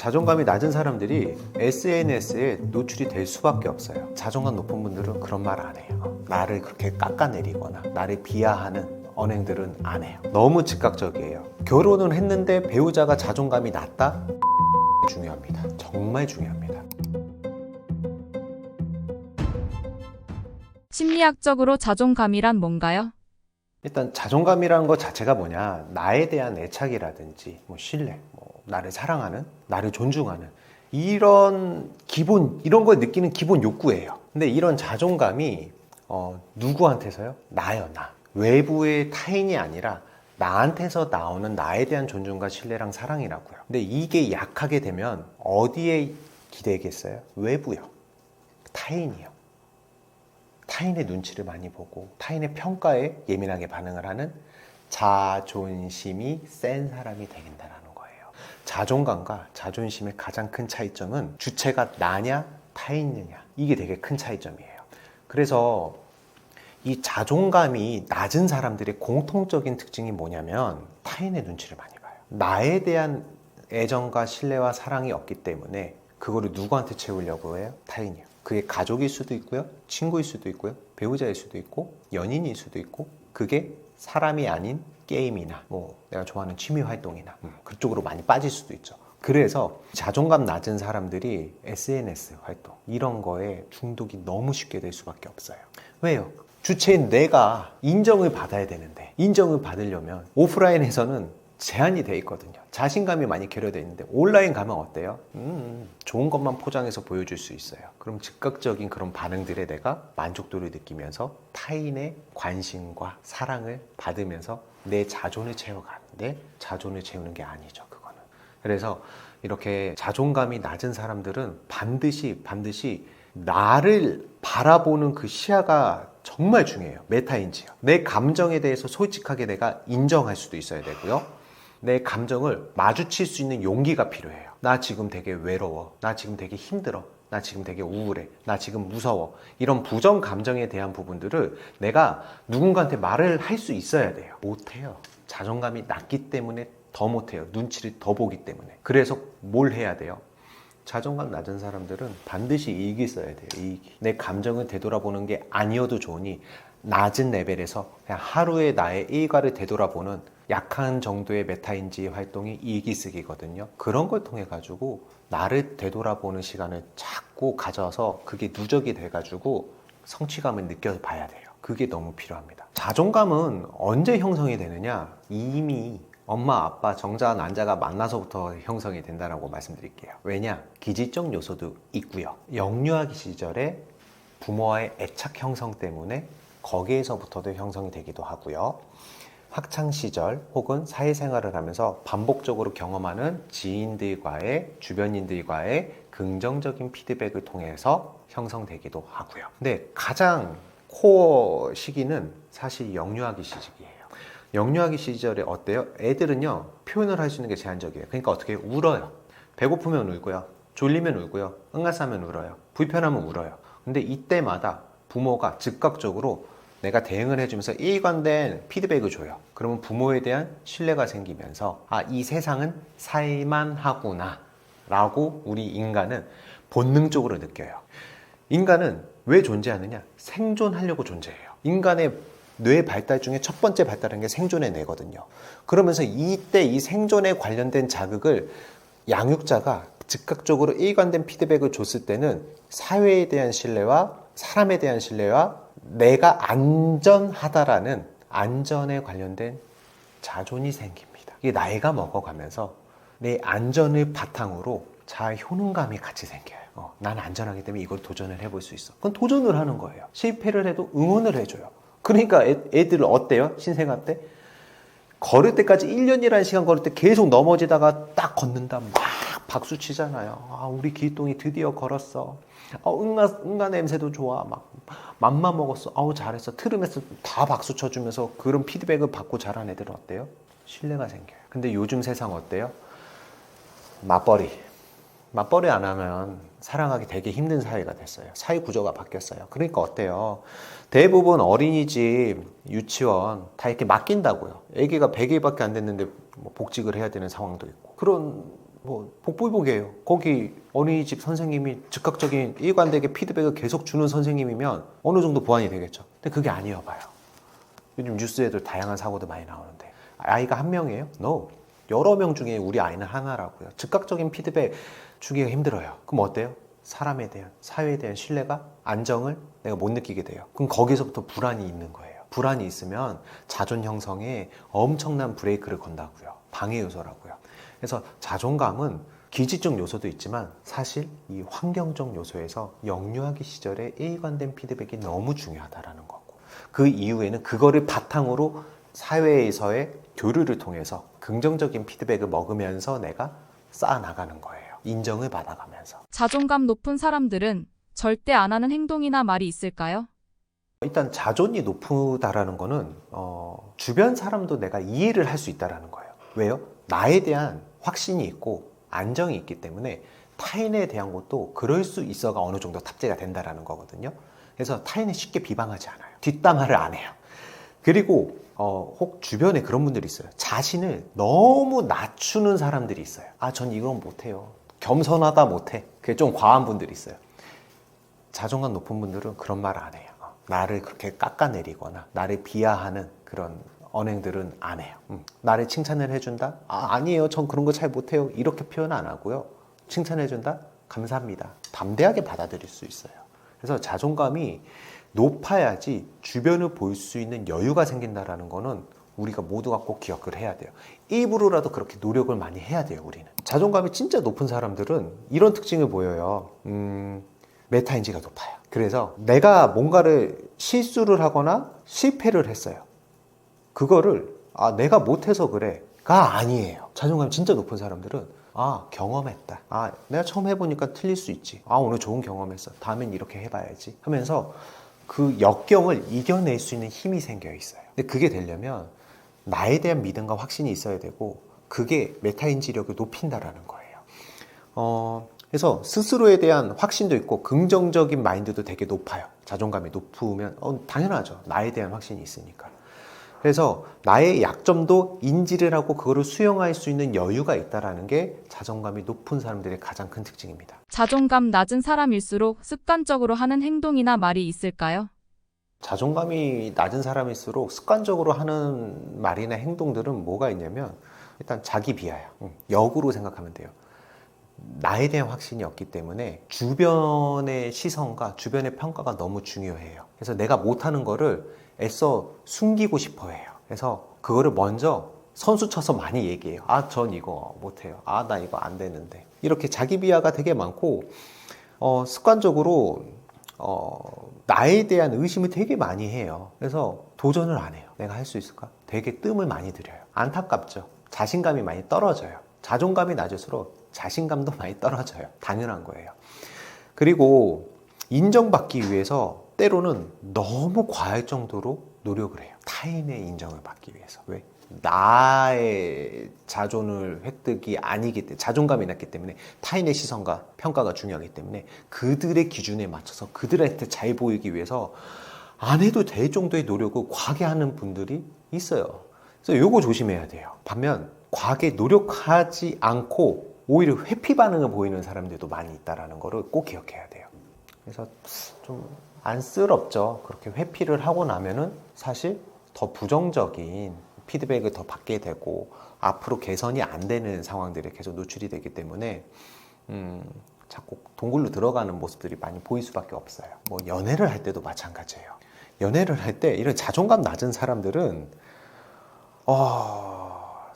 자존감이 낮은 사람들이 SNS에 노출이 될 수밖에 없어요. 자존감 높은 분들은 그런 말 안 해요. 나를 그렇게 깎아내리거나 나를 비하하는 언행들은 안 해요. 너무 즉각적이에요. 결혼은 했는데 배우자가 자존감이 낮다? 중요합니다. 정말 중요합니다. 심리학적으로 자존감이란 뭔가요? 일단 자존감이라는 것 자체가 뭐냐, 나에 대한 애착이라든지 신뢰, 나를 사랑하는, 나를 존중하는 이런 이런 걸 느끼는 기본 욕구예요. 근데 이런 자존감이 누구한테서요? 나요, 나. 외부의 타인이 아니라 나한테서 나오는 나에 대한 존중과 신뢰랑 사랑이라고요. 근데 이게 약하게 되면 어디에 기대겠어요? 외부요. 타인이요. 타인의 눈치를 많이 보고 타인의 평가에 예민하게 반응을 하는 자존심이 센 사람이 되겠다라는 거예요. 자존감과 자존심의 가장 큰 차이점은 주체가 나냐 타인이냐, 이게 되게 큰 차이점이에요. 그래서 이 자존감이 낮은 사람들의 공통적인 특징이 뭐냐면 타인의 눈치를 많이 봐요. 나에 대한 애정과 신뢰와 사랑이 없기 때문에 그거를 누구한테 채우려고 해요? 타인이요. 그게 가족일 수도 있고요, 친구일 수도 있고요, 배우자일 수도 있고, 연인일 수도 있고, 그게 사람이 아닌 게임이나 내가 좋아하는 취미 활동이나 그쪽으로 많이 빠질 수도 있죠. 그래서 자존감 낮은 사람들이 SNS 활동 이런 거에 중독이 너무 쉽게 될 수밖에 없어요. 왜요? 주체인 내가 인정을 받아야 되는데, 인정을 받으려면 오프라인에서는 제한이 돼 있거든요. 자신감이 많이 결여되어 있는데 온라인 가면 어때요? 좋은 것만 포장해서 보여줄 수 있어요. 그럼 즉각적인 그런 반응들에 내가 만족도를 느끼면서 타인의 관심과 사랑을 받으면서 내 자존을 채워가는데, 자존을 채우는 게 아니죠, 그거는. 그래서 이렇게 자존감이 낮은 사람들은 반드시 나를 바라보는 그 시야가 정말 중요해요. 메타인지요. 내 감정에 대해서 솔직하게 내가 인정할 수도 있어야 되고요, 내 감정을 마주칠 수 있는 용기가 필요해요. 나 지금 되게 외로워, 나 지금 되게 힘들어, 나 지금 되게 우울해, 나 지금 무서워, 이런 부정 감정에 대한 부분들을 내가 누군가한테 말을 할 수 있어야 돼요. 못해요. 자존감이 낮기 때문에 더 못해요. 눈치를 더 보기 때문에. 그래서 뭘 해야 돼요? 자존감 낮은 사람들은 반드시 일기 써야 돼요. 일기. 내 감정을 되돌아보는 게 아니어도 좋으니 낮은 레벨에서 그냥 하루의 나의 일과를 되돌아보는 약한 정도의 메타인지 활동이 일기 쓰기거든요. 그런 걸 통해 가지고 나를 되돌아보는 시간을 자꾸 가져서 그게 누적이 돼 가지고 성취감을 느껴봐야 돼요. 그게 너무 필요합니다. 자존감은 언제 형성이 되느냐? 이미 엄마, 아빠, 정자, 난자가 만나서부터 형성이 된다고 말씀드릴게요. 왜냐? 기질적 요소도 있고요. 영유아기 시절에 부모와의 애착 형성 때문에 거기에서부터도 형성이 되기도 하고요. 학창 시절 혹은 사회생활을 하면서 반복적으로 경험하는 지인들과의, 주변인들과의 긍정적인 피드백을 통해서 형성되기도 하고요. 근데 가장 코어 시기는 사실 영유아기 시기예요. 영유아기 시절에 어때요? 애들은요, 표현을 할 수 있는 게 제한적이에요. 그러니까 어떻게 해요? 울어요. 배고프면 울고요, 졸리면 울고요, 응아싸면 울어요, 불편하면 울어요. 근데 이때마다 부모가 즉각적으로 내가 대응을 해주면서 일관된 피드백을 줘요. 그러면 부모에 대한 신뢰가 생기면서 이 세상은 살만하구나 라고 우리 인간은 본능적으로 느껴요. 인간은 왜 존재하느냐? 생존하려고 존재해요. 인간의 뇌 발달 중에 첫 번째 발달하는 게 생존의 뇌거든요. 그러면서 이때 이 생존에 관련된 자극을 양육자가 즉각적으로 일관된 피드백을 줬을 때는 사회에 대한 신뢰와 사람에 대한 신뢰와 내가 안전하다라는 안전에 관련된 자존이 생깁니다. 이게 나이가 먹어가면서 내 안전을 바탕으로 자아 효능감이 같이 생겨요. 난 안전하기 때문에 이걸 도전을 해볼 수 있어. 그건 도전을 하는 거예요. 실패를 해도 응원을 해줘요. 그러니까 애들은 어때요? 신생아 때? 걸을 때까지 1년이라는 시간 걸을 때 계속 넘어지다가 딱 걷는다 막 박수 치잖아요. 우리 길동이 드디어 걸었어. 응가 냄새도 좋아. 막 맘마 먹었어. 잘했어. 트름에서 다 박수 쳐주면서 그런 피드백을 받고 자란 애들은 어때요? 신뢰가 생겨요. 근데 요즘 세상 어때요? 맞벌이 안 하면 사랑하기 되게 힘든 사회가 됐어요. 사회 구조가 바뀌었어요. 그러니까 어때요? 대부분 어린이집, 유치원 다 이렇게 맡긴다고요. 애기가 100일밖에 안 됐는데 복직을 해야 되는 상황도 있고. 그런 뭐 복불복이에요. 거기 어린이집 선생님이 즉각적인 일관되게 피드백을 계속 주는 선생님이면 어느 정도 보완이 되겠죠. 근데 그게 아니어 봐요. 요즘 뉴스에도 다양한 사고도 많이 나오는데 아이가 한 명이에요? No. 여러 명 중에 우리 아이는 하나라고요. 즉각적인 피드백 주기가 힘들어요. 그럼 어때요? 사람에 대한, 사회에 대한 신뢰가, 안정을 내가 못 느끼게 돼요. 그럼 거기서부터 불안이 있는 거예요. 불안이 있으면 자존 형성에 엄청난 브레이크를 건다고요. 방해 요소라고요. 그래서 자존감은 기질적 요소도 있지만 사실 이 환경적 요소에서 영유아기 시절에 일관된 피드백이 너무 중요하다라는 거고, 그 이후에는 그거를 바탕으로 사회에서의 교류를 통해서 긍정적인 피드백을 먹으면서 내가 쌓아나가는 거예요. 인정을 받아가면서. 자존감 높은 사람들은 절대 안 하는 행동이나 말이 있을까요? 일단 자존이 높다라는 거는 주변 사람도 내가 이해를 할 수 있다라는 거예요. 왜요? 나에 대한 확신이 있고 안정이 있기 때문에 타인에 대한 것도 그럴 수 있어가 어느 정도 탑재가 된다라는 거거든요. 그래서 타인을 쉽게 비방하지 않아요. 뒷담화를 안 해요. 그리고 혹 주변에 그런 분들이 있어요. 자신을 너무 낮추는 사람들이 있어요. 아, 전 이건 못해요. 겸손하다 못해. 그게 좀 과한 분들이 있어요. 자존감 높은 분들은 그런 말 안 해요. 나를 그렇게 깎아내리거나 나를 비하하는 그런 언행들은 안 해요. 나를 칭찬을 해준다? 아니에요. 전 그런 거 잘 못해요. 이렇게 표현 안 하고요. 칭찬해준다? 감사합니다. 담대하게 받아들일 수 있어요. 그래서 자존감이 높아야지 주변을 볼 수 있는 여유가 생긴다라는 거는 우리가 모두가 꼭 기억을 해야 돼요. 일부러라도 그렇게 노력을 많이 해야 돼요, 우리는. 자존감이 진짜 높은 사람들은 이런 특징을 보여요. 메타인지가 높아요. 그래서 내가 뭔가를 실수를 하거나 실패를 했어요. 그거를 내가 못해서 그래가 아니에요. 자존감이 진짜 높은 사람들은 경험했다. 내가 처음 해보니까 틀릴 수 있지. 오늘 좋은 경험했어. 다음엔 이렇게 해봐야지 하면서 그 역경을 이겨낼 수 있는 힘이 생겨 있어요. 근데 그게 되려면 나에 대한 믿음과 확신이 있어야 되고, 그게 메타인지력을 높인다라는 거예요. 그래서 스스로에 대한 확신도 있고 긍정적인 마인드도 되게 높아요. 자존감이 높으면 당연하죠. 나에 대한 확신이 있으니까. 그래서 나의 약점도 인지를 하고 그거를 수용할 수 있는 여유가 있다는 게 자존감이 높은 사람들의 가장 큰 특징입니다. 자존감 낮은 사람일수록 습관적으로 하는 행동이나 말이 있을까요? 자존감이 낮은 사람일수록 습관적으로 하는 말이나 행동들은 뭐가 있냐면, 일단 자기 비하야. 역으로 생각하면 돼요. 나에 대한 확신이 없기 때문에 주변의 시선과 주변의 평가가 너무 중요해요. 그래서 내가 못하는 거를 애써 숨기고 싶어 해요. 그래서 그거를 먼저 선수 쳐서 많이 얘기해요. 전 이거 못해요. 나 이거 안 되는데. 이렇게 자기 비하가 되게 많고, 습관적으로 나에 대한 의심을 되게 많이 해요. 그래서 도전을 안 해요. 내가 할 수 있을까? 되게 뜸을 많이 들여요. 안타깝죠. 자신감이 많이 떨어져요. 자존감이 낮을수록 자신감도 많이 떨어져요. 당연한 거예요. 그리고 인정받기 위해서 때로는 너무 과할 정도로 노력을 해요. 타인의 인정을 받기 위해서. 왜? 나의 자존을 획득이 아니기 때문에, 자존감이 낮기 때문에 타인의 시선과 평가가 중요하기 때문에 그들의 기준에 맞춰서 그들한테 잘 보이기 위해서 안 해도 될 정도의 노력을 과하게 하는 분들이 있어요. 그래서 이거 조심해야 돼요. 반면 과하게 노력하지 않고 오히려 회피 반응을 보이는 사람들도 많이 있다는 거를 꼭 기억해야 돼요. 그래서 좀 안쓰럽죠. 그렇게 회피를 하고 나면은 사실 더 부정적인 피드백을 더 받게 되고 앞으로 개선이 안 되는 상황들에 계속 노출이 되기 때문에 자꾸 동굴로 들어가는 모습들이 많이 보일 수밖에 없어요. 뭐 연애를 할 때도 마찬가지예요. 연애를 할 때 이런 자존감 낮은 사람들은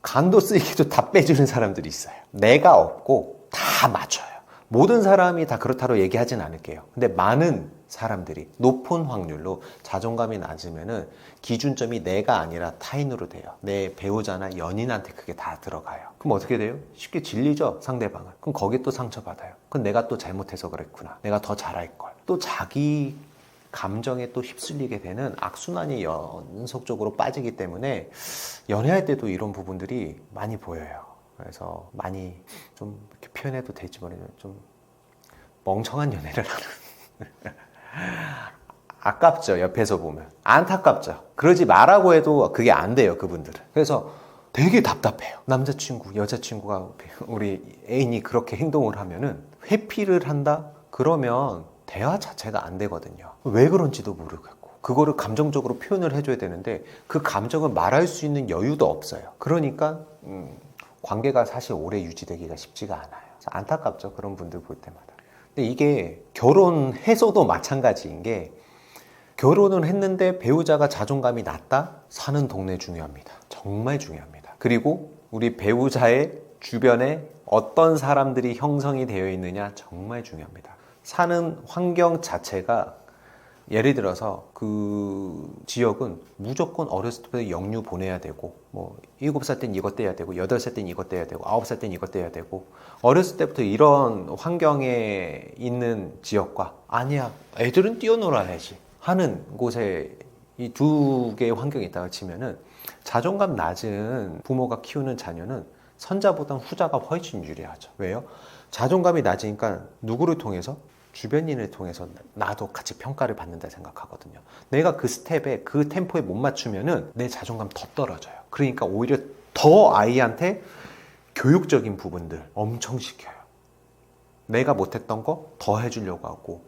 간도 쓰이기도 다 빼주는 사람들이 있어요. 내가 없고 다 맞춰요. 모든 사람이 다 그렇다고 얘기하진 않을게요. 근데 많은 사람들이 높은 확률로 자존감이 낮으면은 기준점이 내가 아니라 타인으로 돼요. 내 배우자나 연인한테 그게 다 들어가요. 그럼 어떻게 돼요? 쉽게 질리죠, 상대방을. 그럼 거기에 또 상처받아요. 그럼 내가 또 잘못해서 그랬구나. 내가 더 잘할 걸. 또 자기 감정에 또 휩쓸리게 되는 악순환이 연속적으로 빠지기 때문에 연애할 때도 이런 부분들이 많이 보여요. 그래서 많이 좀 이렇게 표현해도 될지 모르겠는데 좀 멍청한 연애를 하는 아깝죠. 옆에서 보면 안타깝죠. 그러지 말라고 해도 그게 안 돼요, 그분들은. 그래서 되게 답답해요. 남자친구, 여자친구가 우리 애인이 그렇게 행동을 하면은 회피를 한다? 그러면 대화 자체가 안 되거든요. 왜 그런지도 모르겠고 그거를 감정적으로 표현을 해줘야 되는데 그 감정을 말할 수 있는 여유도 없어요. 그러니까 관계가 사실 오래 유지되기가 쉽지가 않아요. 그래서 안타깝죠. 그런 분들 볼 때마다. 근데 이게 결혼해서도 마찬가지인 게 결혼을 했는데 배우자가 자존감이 낮다? 사는 동네 중요합니다. 정말 중요합니다. 그리고 우리 배우자의 주변에 어떤 사람들이 형성이 되어 있느냐 정말 중요합니다. 사는 환경 자체가 예를 들어서 그 지역은 무조건 어렸을 때부터 영유 보내야 되고 뭐 7살 땐 이것 떼야 되고 8살 땐 이것 떼야 되고 9살 땐 이것 떼야 되고 어렸을 때부터 이런 환경에 있는 지역과 아니야 애들은 뛰어놀아야지 하는 곳에 이 두 개의 환경이 있다고 치면은 자존감 낮은 부모가 키우는 자녀는 선자보단 후자가 훨씬 유리하죠. 왜요? 자존감이 낮으니까 누구를 통해서? 주변인을 통해서 나도 같이 평가를 받는다 생각하거든요. 내가 그 스텝에 그 템포에 못 맞추면은 내 자존감 더 떨어져요. 그러니까 오히려 더 아이한테 교육적인 부분들 엄청 시켜요. 내가 못했던 거 더 해주려고 하고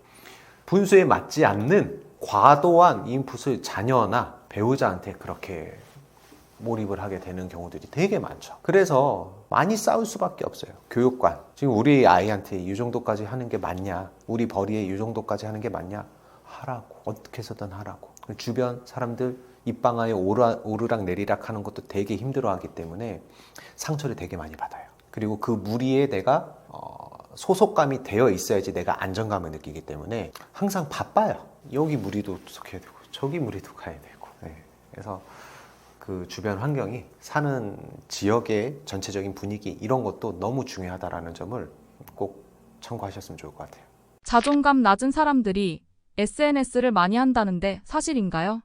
분수에 맞지 않는 과도한 인풋을 자녀나 배우자한테 그렇게 몰입을 하게 되는 경우들이 되게 많죠. 그래서 많이 싸울 수밖에 없어요. 교육관. 지금 우리 아이한테 이 정도까지 하는 게 맞냐? 우리 벌이에 이 정도까지 하는 게 맞냐? 하라고. 어떻게 해서든 하라고. 주변 사람들 입방아에 오르락 내리락 하는 것도 되게 힘들어하기 때문에 상처를 되게 많이 받아요. 그리고 그 무리에 내가 소속감이 되어 있어야지 내가 안정감을 느끼기 때문에 항상 바빠요. 여기 무리도 속해야 되고 저기 무리도 가야 되고. 네. 그래서 그 주변 환경이 사는 지역의 전체적인 분위기 이런 것도 너무 중요하다라는 점을 꼭 참고하셨으면 좋을 것 같아요. 자존감 낮은 사람들이 SNS를 많이 한다는데 사실인가요?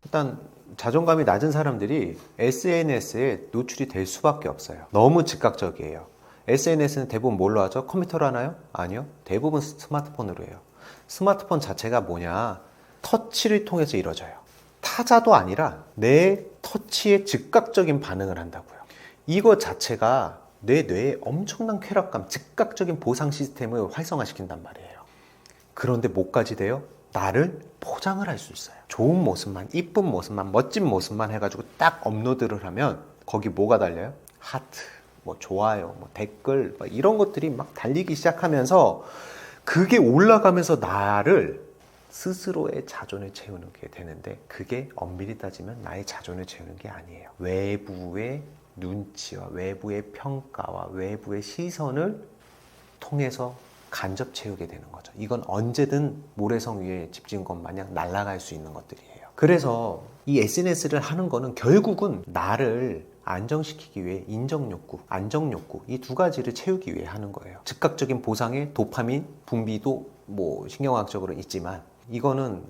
일단 자존감이 낮은 사람들이 SNS에 노출이 될 수밖에 없어요. 너무 즉각적이에요. SNS는 대부분 뭘로 하죠? 컴퓨터로 하나요? 아니요. 대부분 스마트폰으로 해요. 스마트폰 자체가 뭐냐? 터치를 통해서 이루어져요. 타자도 아니라 내 터치에 즉각적인 반응을 한다고요. 이거 자체가 내 뇌에 엄청난 쾌락감, 즉각적인 보상 시스템을 활성화시킨단 말이에요. 그런데 뭐까지 돼요? 나를 포장을 할 수 있어요. 좋은 모습만, 이쁜 모습만, 멋진 모습만 해가지고 딱 업로드를 하면 거기 뭐가 달려요? 하트, 뭐 좋아요, 뭐 댓글 뭐 이런 것들이 막 달리기 시작하면서 그게 올라가면서 나를 스스로의 자존을 채우는 게 되는데 그게 엄밀히 따지면 나의 자존을 채우는 게 아니에요. 외부의 눈치와 외부의 평가와 외부의 시선을 통해서 간접 채우게 되는 거죠. 이건 언제든 모래성 위에 집진 것 마냥 날아갈 수 있는 것들이에요. 그래서 이 SNS를 하는 거는 결국은 나를 안정시키기 위해 인정욕구, 안정욕구 이 두 가지를 채우기 위해 하는 거예요. 즉각적인 보상에 도파민 분비도 뭐 신경학적으로 있지만 이거는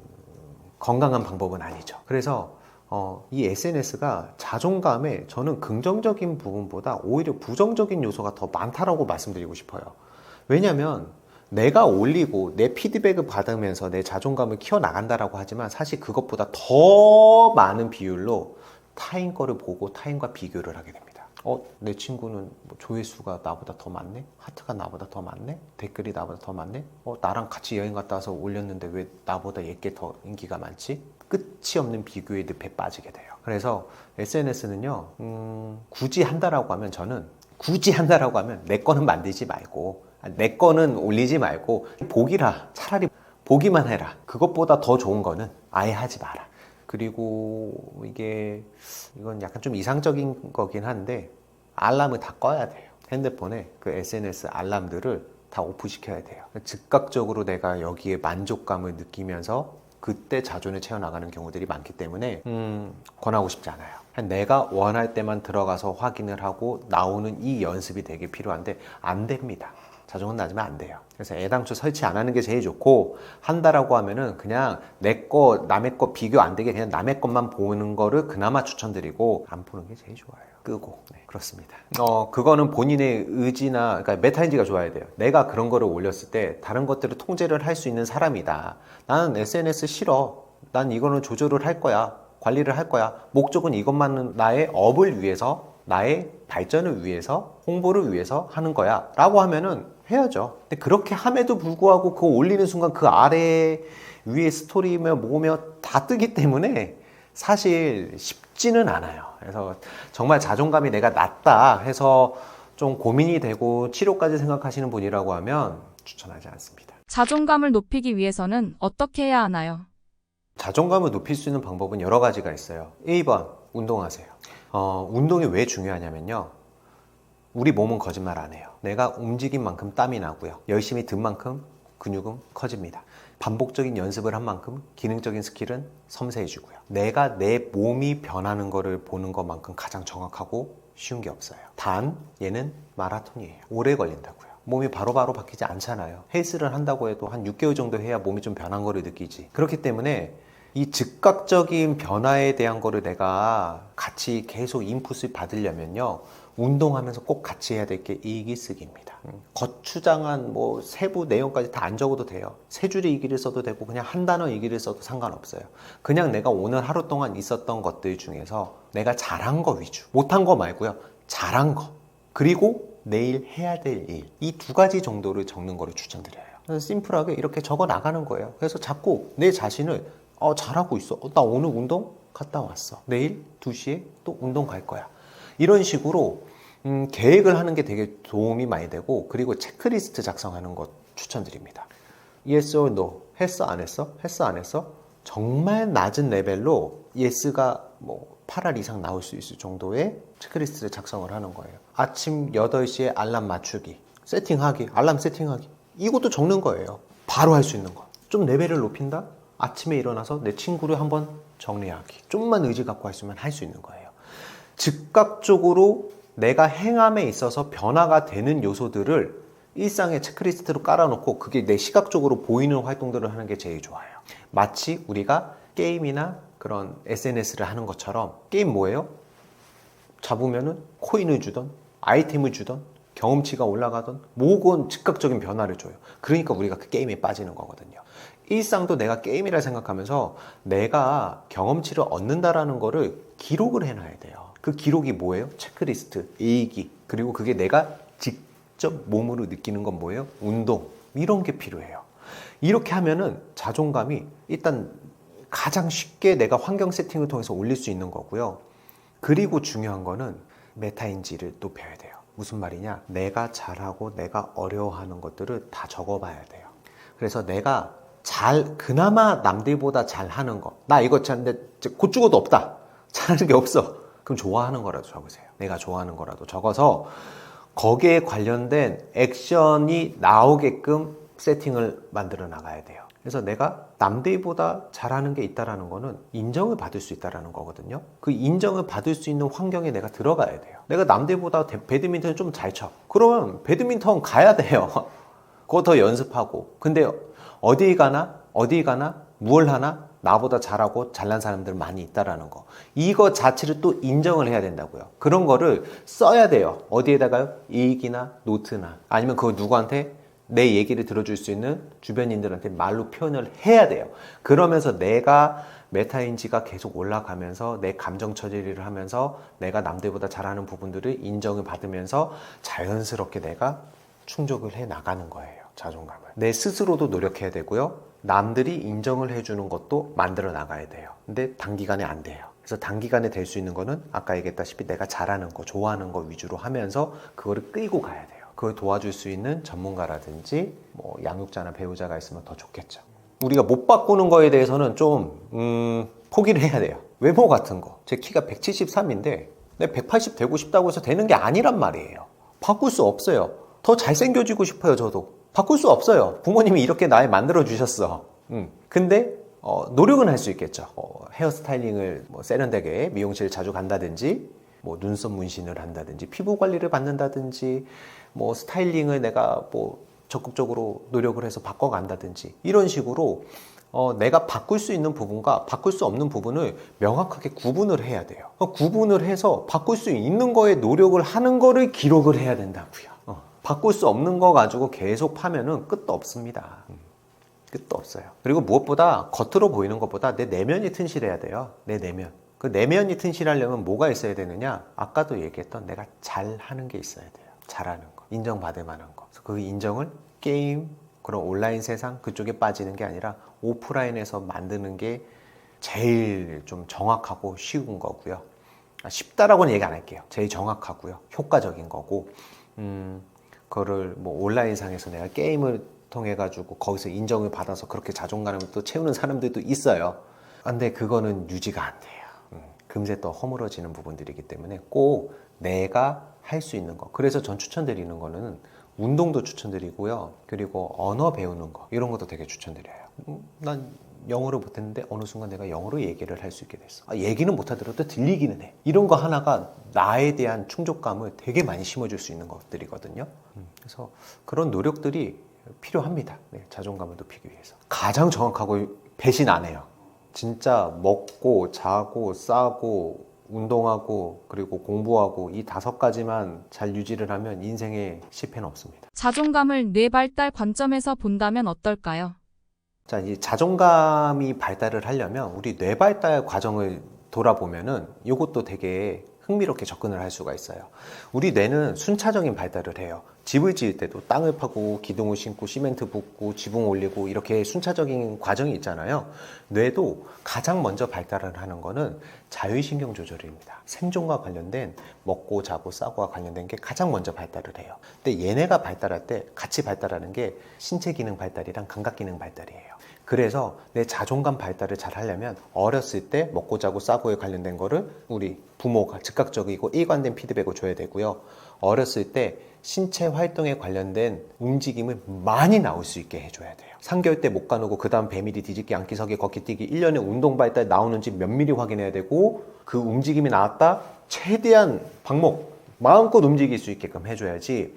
건강한 방법은 아니죠. 그래서 이 SNS가 자존감에 저는 긍정적인 부분보다 오히려 부정적인 요소가 더 많다라고 말씀드리고 싶어요. 왜냐하면 내가 올리고 내 피드백을 받으면서 내 자존감을 키워나간다라고 하지만 사실 그것보다 더 많은 비율로 타인 거를 보고 타인과 비교를 하게 됩니다. 내 친구는 뭐 조회수가 나보다 더 많네? 하트가 나보다 더 많네? 댓글이 나보다 더 많네? 나랑 같이 여행 갔다 와서 올렸는데 왜 나보다 얘께 더 인기가 많지? 끝이 없는 비교의 늪에 빠지게 돼요. 그래서 SNS는요, 굳이 한다라고 하면 저는 굳이 한다라고 하면 내 거는 만들지 말고 내 거는 올리지 말고 보기라. 차라리 보기만 해라. 그것보다 더 좋은 거는 아예 하지 마라. 그리고 이건 약간 좀 이상적인 거긴 한데 알람을 다 꺼야 돼요. 핸드폰에 그 SNS 알람들을 다 오프시켜야 돼요. 즉각적으로 내가 여기에 만족감을 느끼면서 그때 자존을 채워나가는 경우들이 많기 때문에 권하고 싶지 않아요. 내가 원할 때만 들어가서 확인을 하고 나오는 이 연습이 되게 필요한데 안 됩니다. 자존감 낮으면 안 돼요. 그래서 애당초 설치 안 하는 게 제일 좋고 한다라고 하면은 그냥 내 거, 남의 거 비교 안 되게 그냥 남의 것만 보는 거를 그나마 추천드리고 안 보는 게 제일 좋아요. 끄고. 네, 그렇습니다. 그거는 본인의 의지나 그러니까 메타인지가 좋아야 돼요. 내가 그런 거를 올렸을 때 다른 것들을 통제를 할 수 있는 사람이다. 나는 SNS 싫어. 난 이거는 조절을 할 거야. 관리를 할 거야. 목적은 이것만은 나의 업을 위해서 나의 발전을 위해서, 홍보를 위해서 하는 거야 라고 하면은 해야죠. 근데 그렇게 함에도 불구하고 그거 올리는 순간 그 아래 위에 스토리며 뭐며 다 뜨기 때문에 사실 쉽지는 않아요. 그래서 정말 자존감이 내가 낮다 해서 좀 고민이 되고 치료까지 생각하시는 분이라고 하면 추천하지 않습니다. 자존감을 높이기 위해서는 어떻게 해야 하나요? 자존감을 높일 수 있는 방법은 여러 가지가 있어요. 1번, 운동하세요. 운동이 왜 중요하냐면요. 우리 몸은 거짓말 안 해요. 내가 움직인 만큼 땀이 나고요. 열심히 든 만큼 근육은 커집니다. 반복적인 연습을 한 만큼 기능적인 스킬은 섬세해지고요. 내가 내 몸이 변하는 거를 보는 것만큼 가장 정확하고 쉬운 게 없어요. 단 얘는 마라톤이에요. 오래 걸린다고요. 몸이 바로바로 바뀌지 않잖아요. 헬스를 한다고 해도 한 6개월 정도 해야 몸이 좀 변한 거를 느끼지. 그렇기 때문에 이 즉각적인 변화에 대한 거를 내가 같이 계속 인풋을 받으려면요. 운동하면서 꼭 같이 해야 될 게 일기쓰기입니다. 거추장한 뭐 세부 내용까지 다 안 적어도 돼요. 세 줄의 일기를 써도 되고 그냥 한 단어 일기를 써도 상관없어요. 그냥 내가 오늘 하루 동안 있었던 것들 중에서 내가 잘한 거 위주. 못한 거 말고요. 잘한 거. 그리고 내일 해야 될 일. 이 두 가지 정도를 적는 거를 추천드려요. 그래서 심플하게 이렇게 적어 나가는 거예요. 그래서 자꾸 내 자신을 잘하고 있어. 나 오늘 운동 갔다 왔어. 내일 2시에 또 운동 갈 거야. 이런 식으로 계획을 하는 게 되게 도움이 많이 되고 그리고 체크리스트 작성하는 것 추천드립니다. Yes or no? 했어 안 했어? 했어 안 했어? 정말 낮은 레벨로 yes가 뭐 8알 이상 나올 수 있을 정도의 체크리스트를 작성을 하는 거예요. 아침 8시에 알람 맞추기, 세팅하기, 알람 세팅하기. 이것도 적는 거예요. 바로 할 수 있는 거. 좀 레벨을 높인다? 아침에 일어나서 내 친구를 한번 정리하기. 좀만 의지 갖고 했으면 할 수 있는 거예요. 즉각적으로 내가 행함에 있어서 변화가 되는 요소들을 일상의 체크리스트로 깔아놓고 그게 내 시각적으로 보이는 활동들을 하는 게 제일 좋아요. 마치 우리가 게임이나 그런 SNS를 하는 것처럼 게임 뭐예요? 잡으면은 코인을 주던 아이템을 주던 경험치가 올라가던 뭐건 즉각적인 변화를 줘요. 그러니까 우리가 그 게임에 빠지는 거거든요. 일상도 내가 게임이라 생각하면서 내가 경험치를 얻는다라는 거를 기록을 해놔야 돼요. 그 기록이 뭐예요? 체크리스트, 일기. 그리고 그게 내가 직접 몸으로 느끼는 건 뭐예요? 운동. 이런 게 필요해요. 이렇게 하면은 자존감이 일단 가장 쉽게 내가 환경 세팅을 통해서 올릴 수 있는 거고요. 그리고 중요한 거는 메타인지를 높여야 돼요. 무슨 말이냐? 내가 잘하고 내가 어려워하는 것들을 다 적어봐야 돼요. 그래서 내가 그나마 남들보다 잘하는 거. 나 이거 잘하는데 곧 죽어도 없다. 잘하는 게 없어. 그럼 좋아하는 거라도 적으세요. 내가 좋아하는 거라도 적어서 거기에 관련된 액션이 나오게끔 세팅을 만들어 나가야 돼요. 그래서 내가 남들보다 잘하는 게 있다라는 거는 인정을 받을 수 있다라는 거거든요. 그 인정을 받을 수 있는 환경에 내가 들어가야 돼요. 내가 남들보다 배드민턴을 좀 잘 쳐. 그러면 배드민턴 가야 돼요. 그거 더 연습하고. 근데 어디 가나 뭘 하나 나보다 잘하고 잘난 사람들 많이 있다라는 거. 이거 자체를 또 인정을 해야 된다고요. 그런 거를 써야 돼요. 어디에다가요? 일기나 노트나 아니면 그거 누구한테 내 얘기를 들어줄 수 있는 주변인들한테 말로 표현을 해야 돼요. 그러면서 내가 메타인지가 계속 올라가면서 내 감정 처리를 하면서 내가 남들보다 잘하는 부분들을 인정을 받으면서 자연스럽게 내가 충족을 해 나가는 거예요. 자존감을. 내 스스로도 노력해야 되고요. 남들이 인정을 해주는 것도 만들어 나가야 돼요. 근데 단기간에 안 돼요. 그래서 단기간에 될 수 있는 거는 아까 얘기했다시피 내가 잘하는 거, 좋아하는 거 위주로 하면서 그거를 끌고 가야 돼요. 그걸 도와줄 수 있는 전문가라든지 뭐 양육자나 배우자가 있으면 더 좋겠죠. 우리가 못 바꾸는 거에 대해서는 좀 포기를 해야 돼요. 외모 같은 거. 제 키가 173인데 내 180 되고 싶다고 해서 되는 게 아니란 말이에요. 바꿀 수 없어요. 더 잘생겨지고 싶어요, 저도. 바꿀 수 없어요. 부모님이 이렇게 날 만들어 주셨어. 근데 노력은 할 수 있겠죠. 헤어스타일링을 뭐 세련되게 미용실 자주 간다든지 뭐 눈썹 문신을 한다든지 피부 관리를 받는다든지 뭐 스타일링을 내가 뭐 적극적으로 노력을 해서 바꿔간다든지 이런 식으로 내가 바꿀 수 있는 부분과 바꿀 수 없는 부분을 명확하게 구분을 해야 돼요. 구분을 해서 바꿀 수 있는 거에 노력을 하는 거를 기록을 해야 된다고요. 바꿀 수 없는 거 가지고 계속 파면은 끝도 없습니다. 끝도 없어요. 그리고 무엇보다 겉으로 보이는 것보다 내 내면이 튼실해야 돼요. 내 내면. 그 내면이 튼실하려면 뭐가 있어야 되느냐? 아까도 얘기했던 내가 잘하는 게 있어야 돼요. 잘하는 거, 인정받을 만한 거. 그래서 그 인정을 게임, 그런 온라인 세상 그쪽에 빠지는 게 아니라 오프라인에서 만드는 게 제일 좀 정확하고 쉬운 거고요. 쉽다라고는 얘기 안 할게요. 제일 정확하고요. 효과적인 거고, 그거를 뭐 온라인상에서 내가 게임을 통해 가지고 거기서 인정을 받아서 그렇게 자존감을 또 채우는 사람들도 있어요. 근데 그거는 유지가 안 돼요. 금세 또 허물어지는 부분들이기 때문에 꼭 내가 할 수 있는 거. 그래서 전 추천드리는 거는 운동도 추천드리고요. 그리고 언어 배우는 거 이런 것도 되게 추천드려요. 난 영어를 못했는데 어느 순간 내가 영어로 얘기를 할 수 있게 됐어. 얘기는 못하더라도 들리기는 해. 이런 거 하나가 나에 대한 충족감을 되게 많이 심어줄 수 있는 것들이거든요. 그래서 그런 노력들이 필요합니다. 네, 자존감을 높이기 위해서. 가장 정확하고 배신 안 해요. 진짜 먹고 자고 싸고 운동하고 그리고 공부하고 이 5가지만 잘 유지를 하면 인생에 실패는 없습니다. 자존감을 뇌 발달 관점에서 본다면 어떨까요? 자, 이 자존감이 발달을 하려면 우리 뇌 발달 과정을 돌아보면은 이것도 되게 흥미롭게 접근을 할 수가 있어요. 우리 뇌는 순차적인 발달을 해요. 집을 지을 때도 땅을 파고 기둥을 심고 시멘트 붓고 지붕 올리고 이렇게 순차적인 과정이 있잖아요. 뇌도 가장 먼저 발달을 하는 거는 자율신경 조절입니다. 생존과 관련된 먹고 자고 싸고와 관련된 게 가장 먼저 발달을 해요. 근데 얘네가 발달할 때 같이 발달하는 게 신체 기능 발달이랑 감각 기능 발달이에요. 그래서 내 자존감 발달을 잘 하려면 어렸을 때 먹고 자고 싸고에 관련된 거를 우리 부모가 즉각적이고 일관된 피드백을 줘야 되고요. 어렸을 때 신체 활동에 관련된 움직임을 많이 나올 수 있게 해줘야 돼요. 3개월 때 못 가누고 그 다음 배밀이 뒤집기 앉기 서기 걷기 뛰기 1년에 운동 발달 나오는지 몇 미리 확인해야 되고 그 움직임이 나왔다 최대한 방목 마음껏 움직일 수 있게끔 해줘야지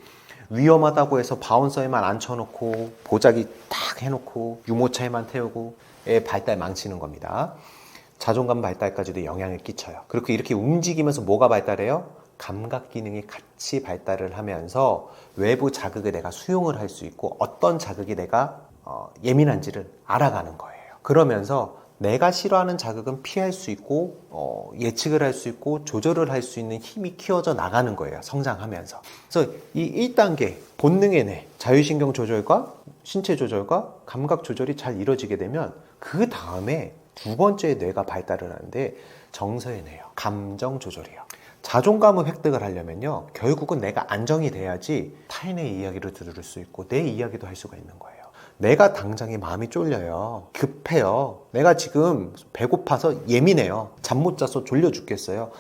위험하다고 해서 바운서에만 앉혀놓고 보자기 딱 해놓고 유모차에만 태우고 애 발달 망치는 겁니다. 자존감 발달까지도 영향을 끼쳐요. 그리고 이렇게 움직이면서 뭐가 발달해요? 감각 기능이 같이 발달을 하면서 외부 자극을 내가 수용을 할 수 있고 어떤 자극이 내가 예민한지를 알아가는 거예요. 그러면서 내가 싫어하는 자극은 피할 수 있고 예측을 할 수 있고 조절을 할 수 있는 힘이 키워져 나가는 거예요. 성장하면서. 그래서 이 1단계 본능의 뇌, 자율신경 조절과 신체 조절과 감각 조절이 잘 이루어지게 되면 그 다음에 2번째 뇌가 발달을 하는데 정서의 뇌요. 감정 조절이에요. 자존감을 획득을 하려면요. 결국은 내가 안정이 돼야지 타인의 이야기를 들을 수 있고 내 이야기도 할 수가 있는 거예요. 내가 당장에 마음이 쫄려요. 급해요. 내가 지금 배고파서 예민해요. 잠 못 자서 졸려 죽겠어요.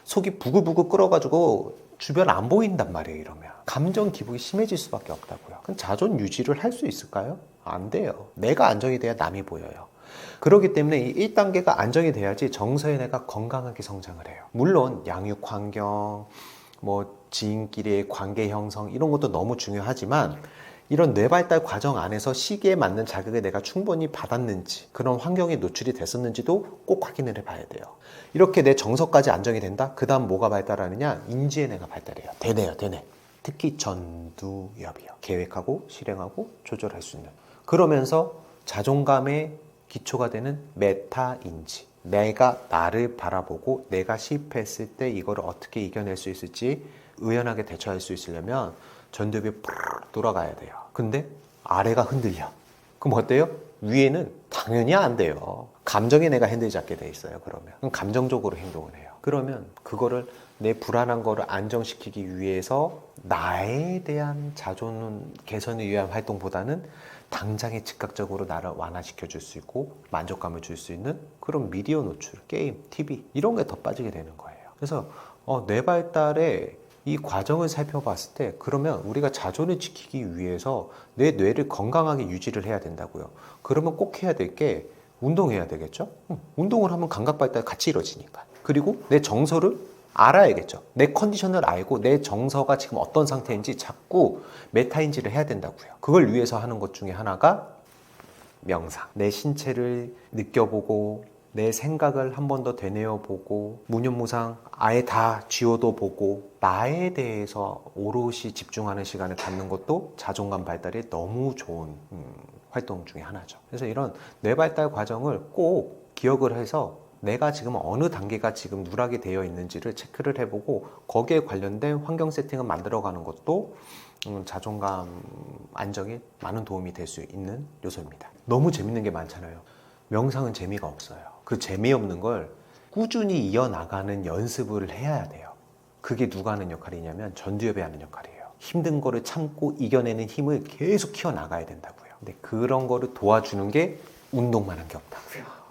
속이 부글부글 끓어가지고 주변 안 보인단 말이에요. 이러면 감정 기복이 심해질 수밖에 없다고요. 그럼 자존 유지를 할 수 있을까요? 안 돼요. 내가 안정이 돼야 남이 보여요. 그렇기 때문에 이 1단계가 안정이 돼야지 정서의 내가 건강하게 성장을 해요. 물론 양육 환경, 지인끼리의 관계 형성 이런 것도 너무 중요하지만 이런 뇌발달 과정 안에서 시기에 맞는 자극을 내가 충분히 받았는지 그런 환경에 노출이 됐었는지도 꼭 확인을 해봐야 돼요. 이렇게 내 정서까지 안정이 된다? 그 다음 뭐가 발달하느냐? 인지의 뇌가 발달해요. 대뇌요, 대뇌. 특히 전두엽이요. 계획하고 실행하고 조절할 수 있는. 그러면서 자존감의 기초가 되는 메타인지. 내가 나를 바라보고 내가 실패했을 때 이거를 어떻게 이겨낼 수 있을지 의연하게 대처할 수 있으려면 전두엽이 푸르르 돌아가야 돼요. 근데 아래가 흔들려. 그럼 어때요? 위에는 당연히 안 돼요. 감정에 내가 핸들 잡게 돼 있어요. 그럼 감정적으로 행동을 해요. 그러면 그거를 내 불안한 거를 안정시키기 위해서 나에 대한 자존 개선을 위한 활동보다는 당장에 즉각적으로 나를 완화시켜 줄 수 있고 만족감을 줄 수 있는 그런 미디어 노출, 게임, TV 이런 게 더 빠지게 되는 거예요. 그래서 뇌 발달의 이 과정을 살펴봤을 때 그러면 우리가 자존을 지키기 위해서 내 뇌를 건강하게 유지를 해야 된다고요. 그러면 꼭 해야 될 게 운동해야 되겠죠? 운동을 하면 감각 발달 같이 이루어지니까. 그리고 내 정서를 알아야겠죠. 내 컨디션을 알고 내 정서가 지금 어떤 상태인지 자꾸 메타인지를 해야 된다고요. 그걸 위해서 하는 것 중에 하나가 명상. 내 신체를 느껴보고 내 생각을 한 번 더 되뇌어보고 무념무상 아예 다 지워도 보고 나에 대해서 오롯이 집중하는 시간을 갖는 것도 자존감 발달에 너무 좋은 활동 중에 하나죠. 그래서 이런 뇌 발달 과정을 꼭 기억을 해서 내가 지금 어느 단계가 지금 누락이 되어 있는지를 체크를 해보고 거기에 관련된 환경 세팅을 만들어가는 것도 자존감 안정에 많은 도움이 될 수 있는 요소입니다. 너무 재밌는 게 많잖아요. 명상은 재미가 없어요. 그 재미없는 걸 꾸준히 이어나가는 연습을 해야 돼요. 그게 누가 하는 역할이냐면 전두엽이 하는 역할이에요. 힘든 거를 참고 이겨내는 힘을 계속 키워나가야 된다고요. 근데 그런 거를 도와주는 게 운동만 한 게 없다고요.